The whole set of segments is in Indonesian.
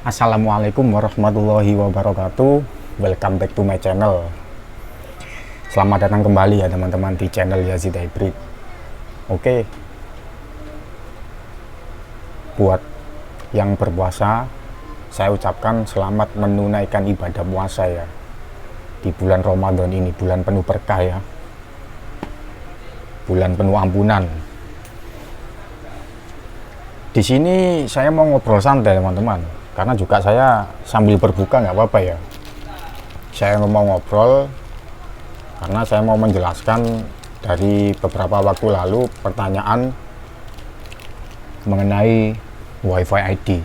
Assalamualaikum warahmatullahi wabarakatuh. Welcome back to my channel. Selamat datang kembali ya teman-teman di channel Yazid Hybrid. Oke, buat yang berpuasa, saya ucapkan selamat menunaikan ibadah puasa ya di bulan Ramadan ini, bulan penuh berkah ya, bulan penuh ampunan. Di sini saya mau ngobrol santai teman-teman, karena juga saya sambil berbuka nggak apa-apa ya. Saya mau ngobrol karena saya mau menjelaskan dari beberapa waktu lalu pertanyaan mengenai WiFi ID.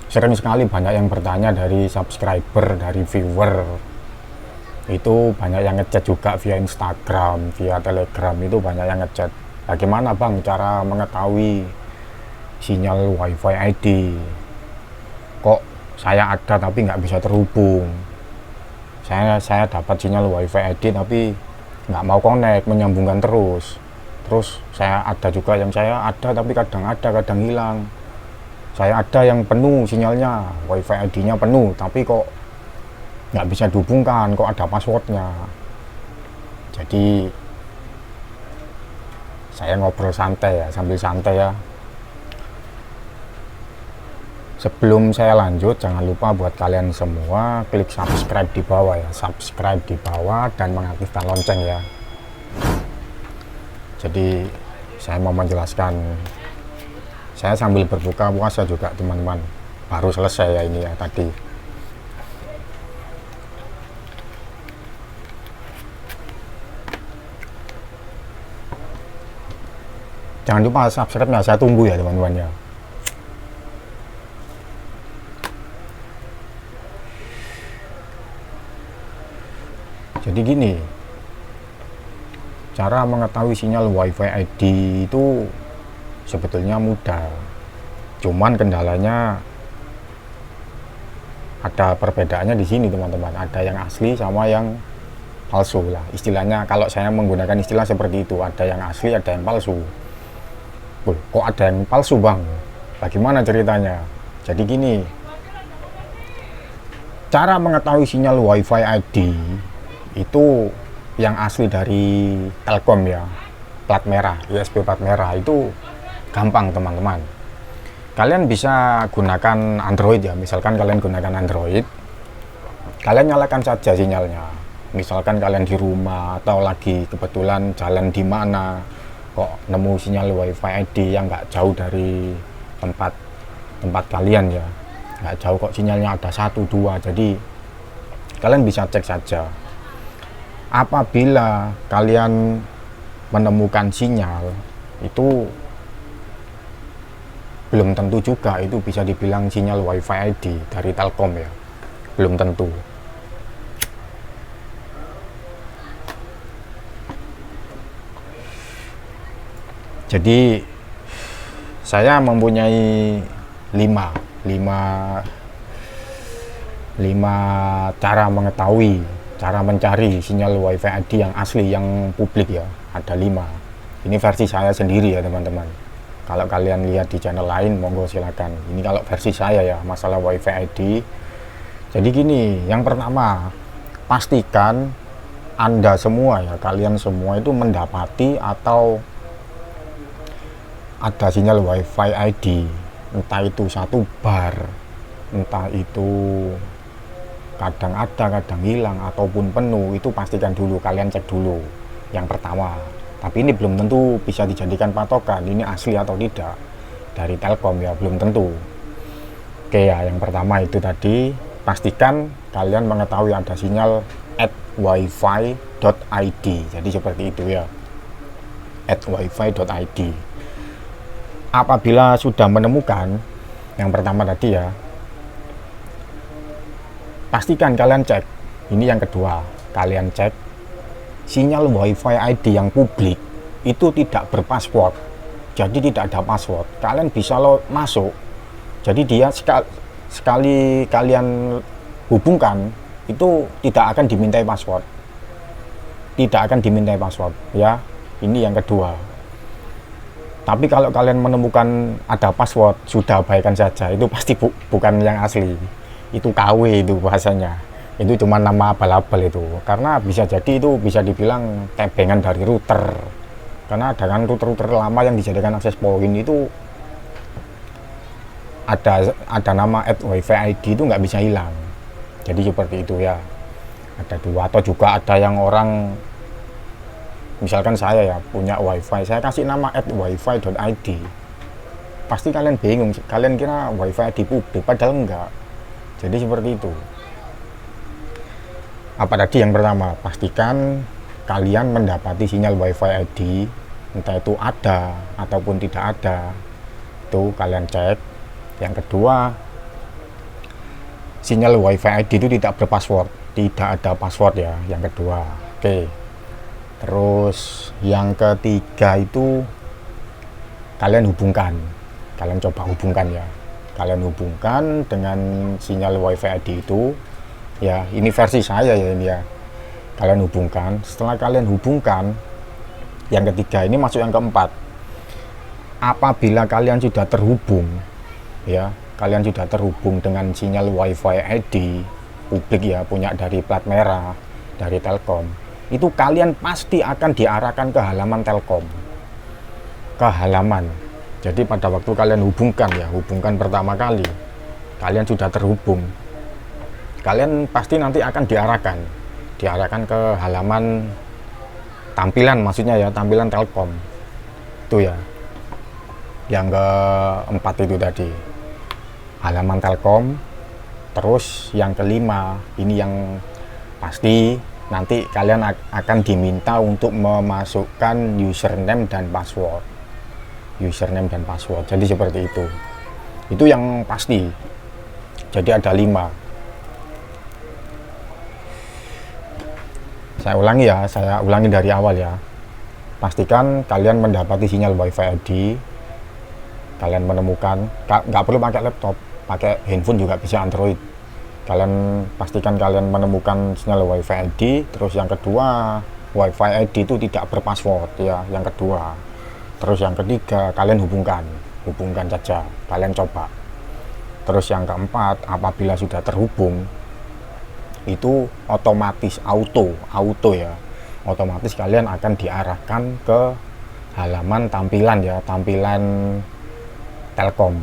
Sering sekali banyak yang bertanya dari subscriber, dari viewer. Itu banyak yang ngechat juga via Instagram, via Telegram, itu banyak yang ngechat. Bagaimana bang cara mengetahui sinyal WiFi ID? Kok saya ada tapi nggak bisa terhubung? Saya dapat sinyal WiFi ID tapi nggak mau connect, menyambungkan terus. Terus saya ada juga yang saya ada tapi kadang ada, kadang hilang. Saya ada yang penuh sinyalnya, WiFi ID-nya penuh, tapi kok nggak bisa dihubungkan, kok ada passwordnya. Jadi saya ngobrol santai ya, sambil santai ya. Sebelum saya lanjut, jangan lupa buat kalian semua klik subscribe di bawah ya, subscribe di bawah dan mengaktifkan lonceng ya. Jadi saya mau menjelaskan, saya sambil berbuka puasa juga teman-teman, baru selesai ya ini ya tadi. Jangan lupa subscribe ya, saya tunggu ya teman-teman ya. Jadi gini, cara mengetahui sinyal WiFi ID itu sebetulnya mudah, cuman kendalanya ada perbedaannya di sini teman-teman. Ada yang asli sama yang palsu lah istilahnya. Kalau saya menggunakan istilah seperti itu, ada yang asli, ada yang palsu. Kok ada yang palsu bang? Bagaimana ceritanya? Jadi gini, cara mengetahui sinyal WiFi ID itu yang asli dari Telkom ya, plat merah, USB plat merah, itu gampang teman-teman. Kalian bisa gunakan Android ya, misalkan kalian gunakan Android, kalian nyalakan saja sinyalnya. Misalkan kalian di rumah atau lagi kebetulan jalan di mana, kok nemu sinyal WiFi ID yang nggak jauh dari tempat kalian ya, nggak jauh kok, sinyalnya ada 1-2, jadi kalian bisa cek saja. Apabila kalian menemukan sinyal itu belum tentu juga itu bisa dibilang sinyal WiFi ID dari Telkom ya, belum tentu. Jadi saya mempunyai 5 cara mengetahui, cara mencari sinyal WiFi ID yang asli, yang publik ya, ada 5. Ini versi saya sendiri ya teman-teman. Kalau kalian lihat di channel lain monggo silakan. Ini kalau versi saya ya, masalah WiFi ID. Jadi gini, yang pertama, pastikan Anda semua ya, kalian semua itu mendapati atau ada sinyal WiFi ID, entah itu 1 bar, entah itu kadang ada, kadang hilang, ataupun penuh. Itu pastikan dulu, kalian cek dulu yang pertama. Tapi ini belum tentu bisa dijadikan patokan ini asli atau tidak dari Telkom ya, belum tentu. Oke ya, yang pertama itu tadi, pastikan kalian mengetahui ada sinyal @wifi.id. jadi seperti itu ya, @wifi.id. Apabila sudah menemukan yang pertama tadi ya, pastikan kalian cek. Ini yang kedua, kalian cek sinyal WiFi ID yang publik itu tidak berpassword, jadi tidak ada password. Kalian bisa masuk, jadi dia sekali kalian hubungkan itu tidak akan dimintai password, tidak akan dimintai password ya. Ini yang kedua. Tapi kalau kalian menemukan ada password, sudah abaikan saja, itu pasti bukan yang asli, itu KW itu bahasanya, itu cuma nama abal-abal itu, karena bisa jadi itu bisa dibilang tebengan dari router, karena dengan router-router lama yang dijadikan akses point itu ada nama @wifi ID itu nggak bisa hilang. Jadi seperti itu ya, ada dua. Atau juga ada yang orang, misalkan saya ya punya wifi, saya kasih nama @wifi.id, pasti kalian bingung, kalian kira wifi ID publik, padahal enggak. Jadi seperti itu. Apa tadi yang pertama, pastikan kalian mendapati sinyal wifi ID, entah itu ada ataupun tidak ada, itu kalian cek. Yang kedua, sinyal wifi ID itu tidak berpassword, tidak ada password ya, yang kedua. Oke. Terus yang ketiga itu kalian hubungkan, kalian coba hubungkan ya, kalian hubungkan dengan sinyal wifi ID itu ya, ini versi saya ya ini ya, kalian hubungkan. Setelah kalian hubungkan, yang ketiga ini masuk yang keempat, apabila kalian sudah terhubung ya, kalian sudah terhubung dengan sinyal wifi ID publik ya, punya dari plat merah, dari Telkom, itu kalian pasti akan diarahkan ke halaman Telkom, ke halaman. Jadi pada waktu kalian hubungkan ya, hubungkan pertama kali, kalian sudah terhubung, kalian pasti nanti akan diarahkan ke halaman tampilan, maksudnya ya, tampilan Telkom itu ya, yang keempat itu tadi, halaman Telkom. Terus yang kelima ini yang pasti, nanti kalian akan diminta untuk memasukkan username dan password, jadi seperti itu yang pasti. Jadi ada 5. Saya ulangi dari awal ya. Pastikan kalian mendapati sinyal wifi ID, kalian menemukan, nggak perlu pakai laptop, pakai handphone juga bisa, Android. Kalian pastikan kalian menemukan sinyal wifi ID. Terus yang kedua, wifi ID itu tidak berpassword ya, yang kedua. Terus yang ketiga, kalian hubungkan saja, kalian coba. Terus yang keempat, apabila sudah terhubung, itu otomatis auto ya, otomatis kalian akan diarahkan ke halaman tampilan ya, tampilan Telkom.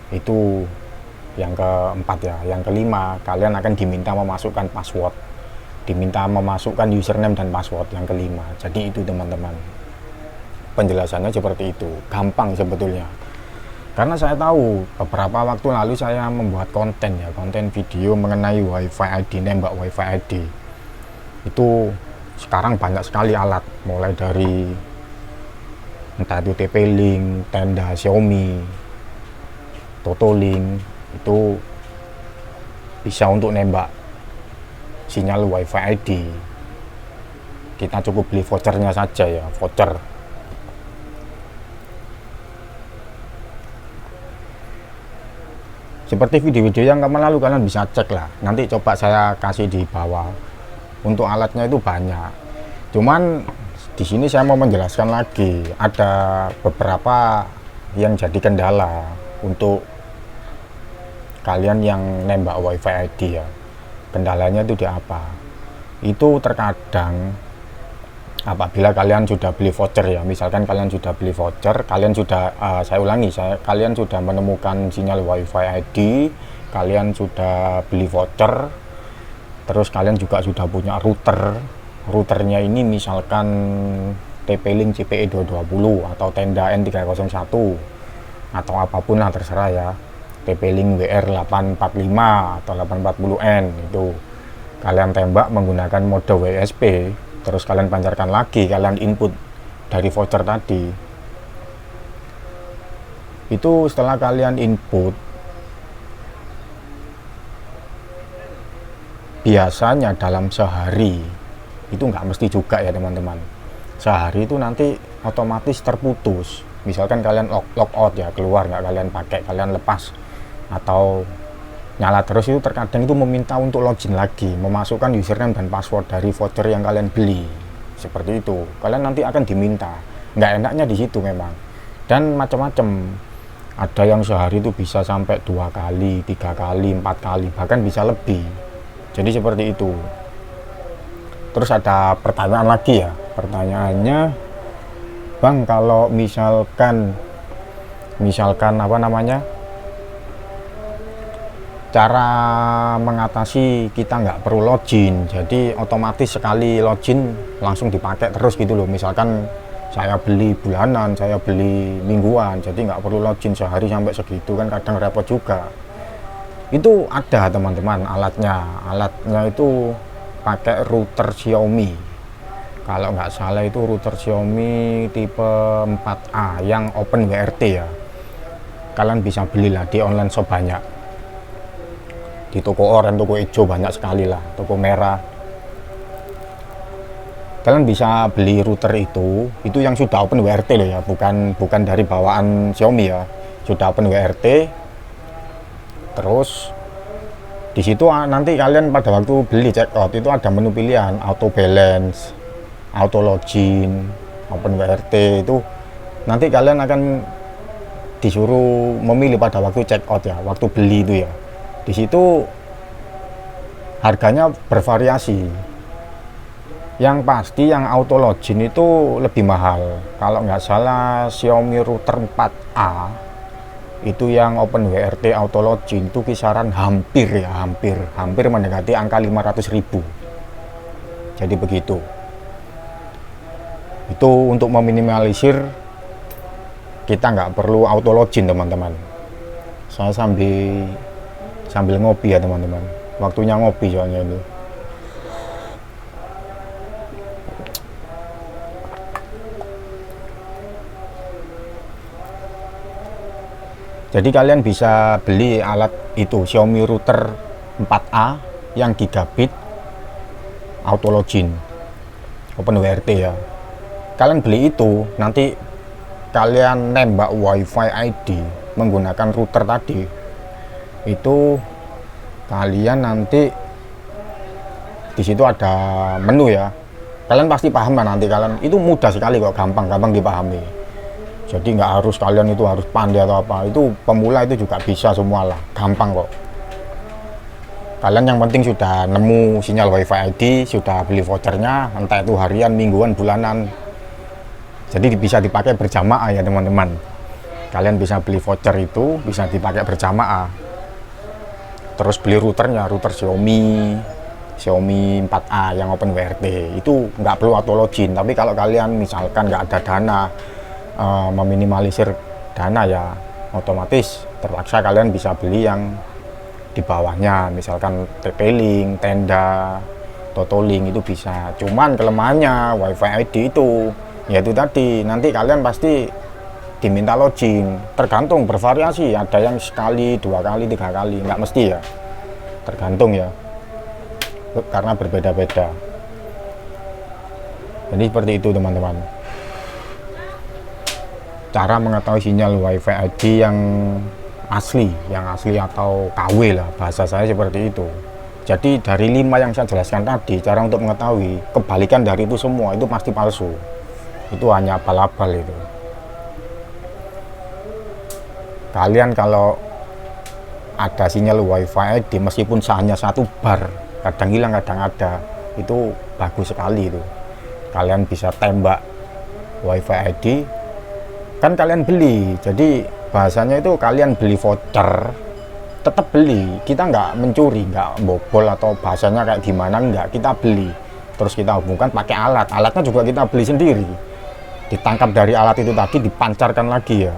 Itu yang keempat ya. Yang kelima, kalian akan diminta memasukkan password, diminta memasukkan username dan password, yang kelima. Jadi itu teman-teman, penjelasannya seperti itu, gampang sebetulnya. Karena saya tahu beberapa waktu lalu saya membuat konten ya, konten video mengenai wifi ID, nembak wifi ID. Itu sekarang banyak sekali alat, mulai dari entah itu TP-Link, tenda Xiaomi, Totolink, itu bisa untuk nembak sinyal wifi ID. Kita cukup beli vouchernya saja ya, voucher. Seperti video-video yang kemarin lalu, kalian bisa cek lah, nanti coba saya kasih di bawah. Untuk alatnya itu banyak, cuman di sini saya mau menjelaskan lagi, ada beberapa yang jadi kendala untuk kalian yang nembak wifi ID ya. Kendalanya itu di apa? Itu terkadang apabila kalian sudah beli voucher ya, misalkan kalian sudah beli voucher, kalian sudah kalian sudah menemukan sinyal wifi ID, kalian sudah beli voucher, terus kalian juga sudah punya routernya ini, misalkan TP-Link CPE 220 atau tenda N301 atau apapun lah, terserah ya, TP-Link WR845 atau 840N, itu kalian tembak menggunakan mode WSP. Terus kalian pancarkan lagi, kalian input dari voucher tadi. Itu setelah kalian input, biasanya dalam sehari, itu nggak mesti juga ya teman-teman, sehari itu nanti otomatis terputus. Misalkan kalian logout ya, keluar, nggak kalian pakai, kalian lepas atau nyala terus, itu terkadang itu meminta untuk login lagi, memasukkan username dan password dari voucher yang kalian beli. Seperti itu, kalian nanti akan diminta. Nggak enaknya di situ memang, dan macam-macam. Ada yang sehari itu bisa sampai 2 kali, 3 kali, 4 kali, bahkan bisa lebih. Jadi seperti itu. Terus ada pertanyaan lagi ya. Pertanyaannya, Bang, kalau misalkan apa namanya, cara mengatasi kita nggak perlu login, jadi otomatis sekali login langsung dipakai terus gitu loh. Misalkan saya beli bulanan, saya beli mingguan, jadi nggak perlu login sehari sampai segitu, kan kadang repot juga. Itu ada teman-teman alatnya itu pakai router Xiaomi, kalau nggak salah itu router Xiaomi tipe 4A yang Open WRT ya. Kalian bisa belilah di online shop, banyak di toko oranye, toko hijau banyak sekali lah, toko merah. Kalian bisa beli router itu yang sudah Open WRT loh ya, bukan dari bawaan Xiaomi ya, sudah Open WRT. Terus di situ nanti kalian pada waktu beli check out itu ada menu pilihan auto balance, auto login, Open WRT. Itu nanti kalian akan disuruh memilih pada waktu check out ya, waktu beli itu ya. Di situ harganya bervariasi. Yang pasti yang auto login itu lebih mahal. Kalau nggak salah Xiaomi router 4A itu yang Open WRT auto login itu kisaran hampir mendekati angka 500.000. Jadi begitu. Itu untuk meminimalisir kita nggak perlu auto login teman-teman. Saya sambil ngopi ya teman-teman. Waktunya ngopi soalnya ini. Jadi kalian bisa beli alat itu Xiaomi router 4A yang gigabit auto login Open WRT ya. Kalian beli itu, nanti kalian nembak WiFi ID menggunakan router tadi. Itu kalian nanti di situ ada menu ya. Kalian pasti paham lah nanti kalian. Itu mudah sekali kok, gampang dipahami. Jadi nggak harus kalian itu harus pandai atau apa, itu pemula itu juga bisa semua lah, gampang kok. Kalian yang penting sudah nemu sinyal WiFi ID, sudah beli vouchernya, entah itu harian, mingguan, bulanan. Jadi bisa dipakai berjamaah ya teman-teman. Kalian bisa beli voucher itu, bisa dipakai berjamaah. Terus beli routernya, router Xiaomi 4A yang Open WRT, itu nggak perlu auto login. Tapi kalau kalian misalkan nggak ada dana, meminimalisir dana ya, otomatis terpaksa kalian bisa beli yang di bawahnya, misalkan TP-Link, Tenda, Totolink, itu bisa. Cuman kelemahannya WiFi ID itu yaitu tadi, nanti kalian pasti diminta login, tergantung, bervariasi, ada yang sekali, 2 kali, 3 kali, nggak mesti ya, tergantung ya, karena berbeda-beda. Jadi seperti itu teman-teman, cara mengetahui sinyal WiFi ID yang asli atau KW lah, bahasa saya seperti itu. Jadi dari 5 yang saya jelaskan tadi, cara untuk mengetahui, kebalikan dari itu semua itu pasti palsu, itu hanya abal-abal itu. Kalian kalau ada sinyal WiFi ID meskipun hanya 1 bar, kadang hilang kadang ada, itu bagus sekali itu. Kalian bisa tembak WiFi ID, kan kalian beli, jadi bahasanya itu kalian beli voucher, tetap beli, kita nggak mencuri, nggak bobol atau bahasanya kayak gimana, nggak, kita beli terus kita hubungkan pakai alatnya juga kita beli sendiri, ditangkap dari alat itu tadi, dipancarkan lagi ya,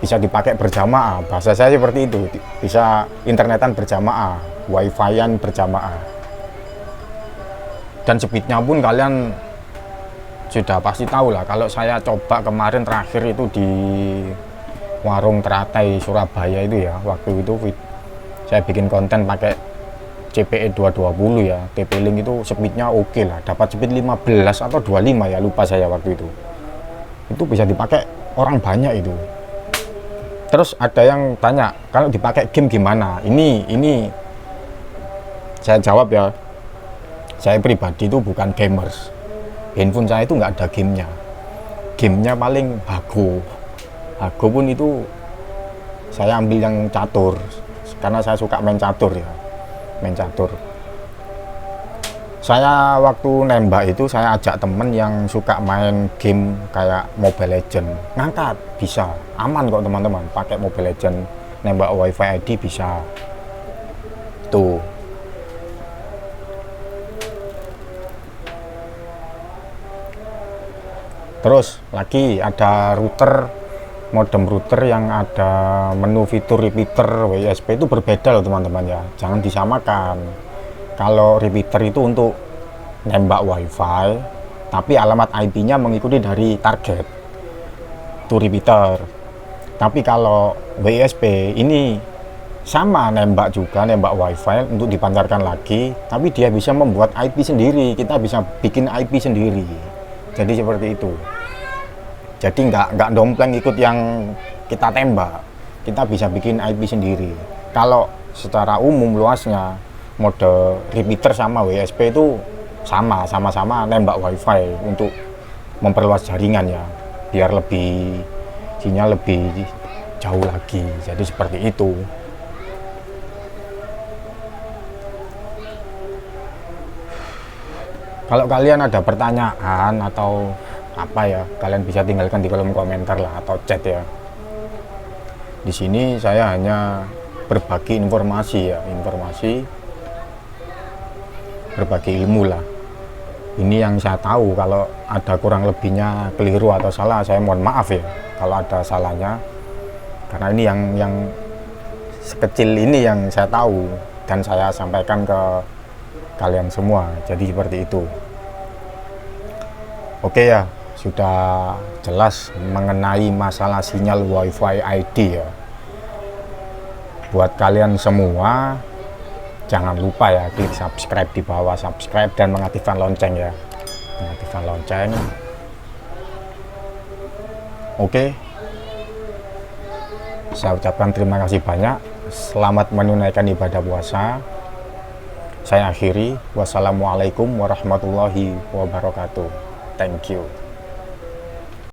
bisa dipakai berjamaah, bahasa saya seperti itu, bisa internetan berjamaah, wifi-an berjamaah, dan speednya pun kalian sudah pasti tahu lah. Kalau saya coba kemarin terakhir itu di warung Teratai Surabaya itu ya, waktu itu saya bikin konten pakai CPE 220 ya, TP-Link itu speednya oke lah, dapat speed 15 atau 25 ya, lupa saya waktu itu bisa dipakai orang banyak itu. Terus ada yang tanya, kalau dipakai game gimana? Ini saya jawab ya, saya pribadi itu bukan gamers, handphone saya itu nggak ada gamenya paling bago, Hago pun itu saya ambil yang catur karena saya suka main catur ya, main catur. Saya waktu nembak itu saya ajak temen yang suka main game kayak Mobile Legend, ngangkat bisa, aman kok teman-teman, pakai Mobile Legend nembak WiFi ID bisa. Tuh. Terus lagi ada router, modem router yang ada menu fitur repeater WSP itu berbeda loh teman-teman ya, jangan disamakan. Kalau repeater itu untuk nembak WiFi, tapi alamat IP-nya mengikuti dari target, itu repeater. Tapi kalau WSP ini sama, nembak juga, nembak WiFi untuk dipancarkan lagi, tapi dia bisa membuat IP sendiri, kita bisa bikin IP sendiri. Jadi seperti itu. Jadi nggak dompleng ikut yang kita tembak, kita bisa bikin IP sendiri. Kalau secara umum luasnya mode repeater sama WSP itu sama-sama nembak WiFi untuk memperluas jaringan ya, biar lebih sinyal lebih jauh lagi. Jadi seperti itu. Kalau kalian ada pertanyaan atau apa ya, kalian bisa tinggalkan di kolom komentar lah atau chat ya. Di sini saya hanya berbagi informasi ya, berbagi ilmu lah. Ini yang saya tahu, kalau ada kurang lebihnya, keliru atau salah, saya mohon maaf ya kalau ada salahnya. Karena ini yang sekecil ini yang saya tahu dan saya sampaikan ke kalian semua. Jadi seperti itu. Oke ya, sudah jelas mengenai masalah sinyal WiFi ID ya. Buat kalian semua, jangan lupa ya klik subscribe di bawah, subscribe dan mengaktifkan lonceng ya, mengaktifkan lonceng. Oke, saya ucapkan terima kasih banyak, selamat menunaikan ibadah puasa. Saya akhiri, wassalamualaikum warahmatullahi wabarakatuh. Thank you.